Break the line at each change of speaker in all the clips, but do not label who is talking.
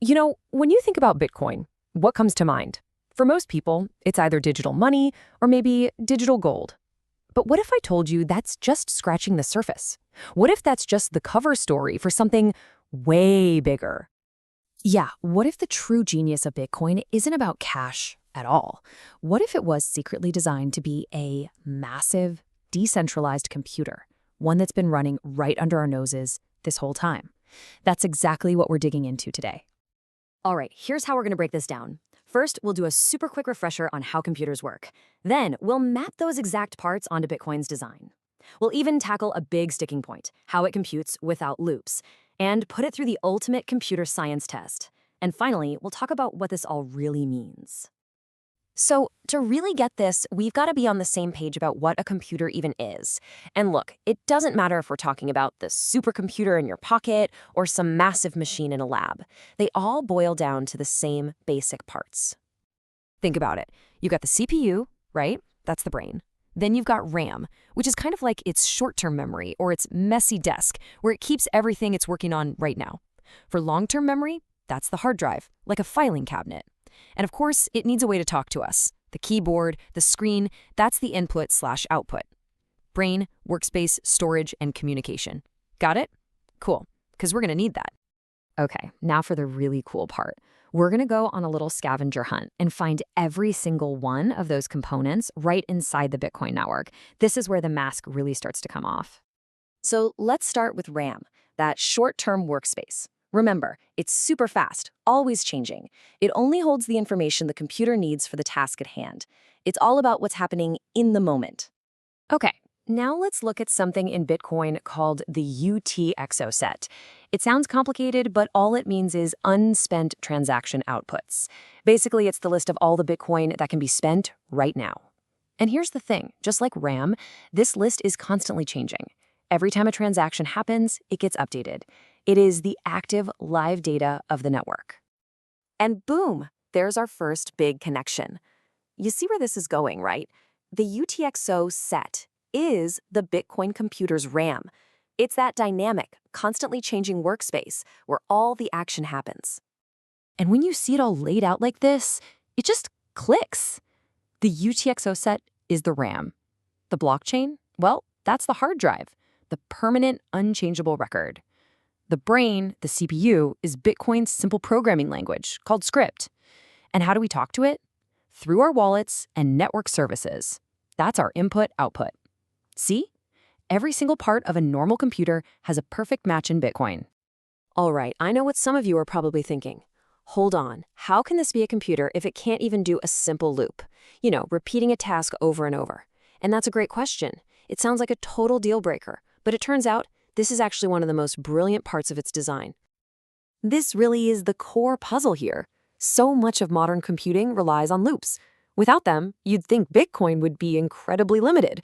When you think about Bitcoin, what comes to mind? For most people, it's either digital money or maybe digital gold. But what if I told you that's just scratching the surface? What if that's just the cover story for something way bigger? Yeah, what if the true genius of Bitcoin isn't about cash at all? What if it was secretly designed to be a massive, decentralized computer, one that's been running right under our noses this whole time? That's exactly what we're digging into today.
All right, here's how we're going to break this down. First, we'll do a super quick refresher on how computers work. Then, we'll map those exact parts onto Bitcoin's design. We'll even tackle a big sticking point, how it computes without loops, and put it through the ultimate computer science test. And finally, we'll talk about what this all really means.
So, to really get this, we've got to be on the same page about what a computer even is. And look, it doesn't matter if we're talking about the supercomputer in your pocket or some massive machine in a lab. They all boil down to the same basic parts. Think about it. You've got the CPU, right? That's the brain. Then you've got RAM, which is kind of like its short-term memory or its messy disk, where it keeps everything it's working on right now. For long-term memory, that's the hard drive, like a filing cabinet. And of course, it needs a way to talk to us. The keyboard, the screen, that's the input/output. Brain, workspace, storage, and communication. Got it? Cool, because we're going to need that. Okay, now for the really cool part. We're going to go on a little scavenger hunt and find every single one of those components right inside the Bitcoin network. This is where the mask really starts to come off.
So let's start with RAM, that short-term workspace. Remember, it's super fast, always changing. It only holds the information the computer needs for the task at hand. It's all about what's happening in the moment.
Okay, now let's look at something in Bitcoin called the UTXO set. It sounds complicated, but all it means is unspent transaction outputs. Basically, it's the list of all the Bitcoin that can be spent right now. And here's the thing, just like RAM, this list is constantly changing. Every time a transaction happens, it gets updated. It is the active, live data of the network. And boom, there's our first big connection. You see where this is going, right? The UTXO set is the Bitcoin computer's RAM. It's that dynamic, constantly changing workspace where all the action happens. And when you see it all laid out like this, it just clicks. The UTXO set is the RAM. The blockchain? Well, that's the hard drive, the permanent, unchangeable record. The brain, the CPU, is Bitcoin's simple programming language called script. And how do we talk to it? Through our wallets and network services. That's our input-output. See? Every single part of a normal computer has a perfect match in Bitcoin.
All right, I know what some of you are probably thinking. Hold on, how can this be a computer if it can't even do a simple loop? Repeating a task over and over. And that's a great question. It sounds like a total deal breaker, but it turns out this is actually one of the most brilliant parts of its design. This really is the core puzzle here. So much of modern computing relies on loops. Without them, you'd think Bitcoin would be incredibly limited.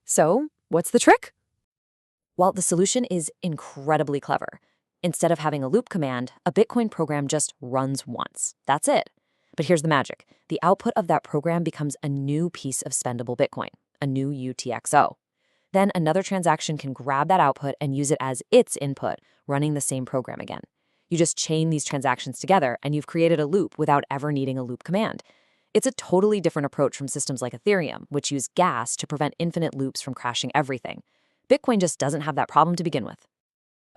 So, what's the trick? Well, the solution is incredibly clever. Instead of having a loop command, a Bitcoin program just runs once. That's it. But here's the magic. The output of that program becomes a new piece of spendable Bitcoin, a new UTXO. Then another transaction can grab that output and use it as its input, running the same program again. You just chain these transactions together and you've created a loop without ever needing a loop command. It's a totally different approach from systems like Ethereum, which use gas to prevent infinite loops from crashing everything. Bitcoin just doesn't have that problem to begin with.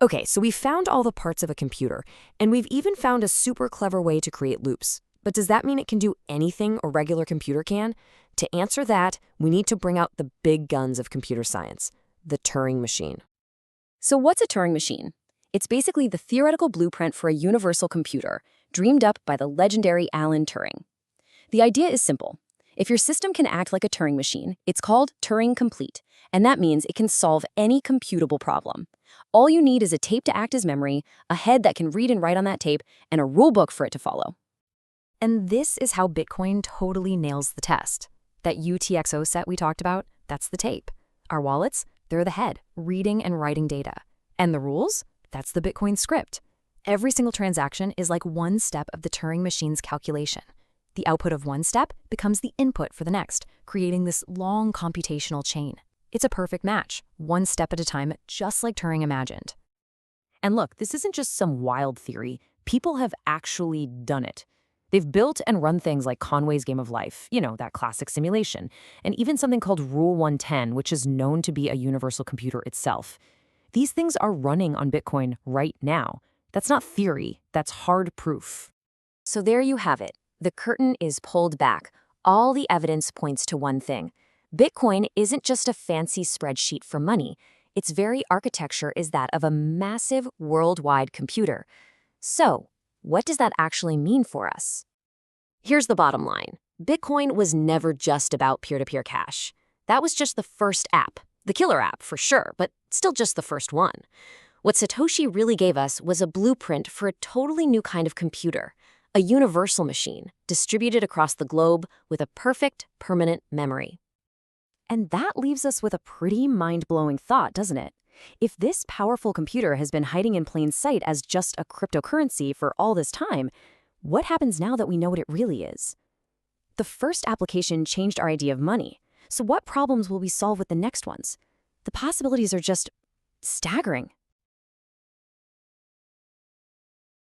Okay, so we've found all the parts of a computer, and we've even found a super clever way to create loops. But does that mean it can do anything a regular computer can? To answer that, we need to bring out the big guns of computer science, the Turing machine.
So what's a Turing machine? It's basically the theoretical blueprint for a universal computer, dreamed up by the legendary Alan Turing. The idea is simple. If your system can act like a Turing machine, it's called Turing complete, and that means it can solve any computable problem. All you need is a tape to act as memory, a head that can read and write on that tape, and a rulebook for it to follow.
And this is how Bitcoin totally nails the test. That UTXO set we talked about, that's the tape. Our wallets, they're the head, reading and writing data. And the rules? That's the Bitcoin script. Every single transaction is like one step of the Turing machine's calculation. The output of one step becomes the input for the next, creating this long computational chain. It's a perfect match, one step at a time, just like Turing imagined. And look, this isn't just some wild theory. People have actually done it. They've built and run things like Conway's Game of Life, that classic simulation, and even something called Rule 110, which is known to be a universal computer itself. These things are running on Bitcoin right now. That's not theory, that's hard proof.
So there you have it. The curtain is pulled back. All the evidence points to one thing. Bitcoin isn't just a fancy spreadsheet for money. Its very architecture is that of a massive worldwide computer. So, what does that actually mean for us? Here's the bottom line. Bitcoin was never just about peer-to-peer cash. That was just the first app. The killer app, for sure, but still just the first one. What Satoshi really gave us was a blueprint for a totally new kind of computer, a universal machine, distributed across the globe with a perfect, permanent memory.
And that leaves us with a pretty mind-blowing thought, doesn't it? If this powerful computer has been hiding in plain sight as just a cryptocurrency for all this time, what happens now that we know what it really is? The first application changed our idea of money. So what problems will we solve with the next ones? The possibilities are just staggering.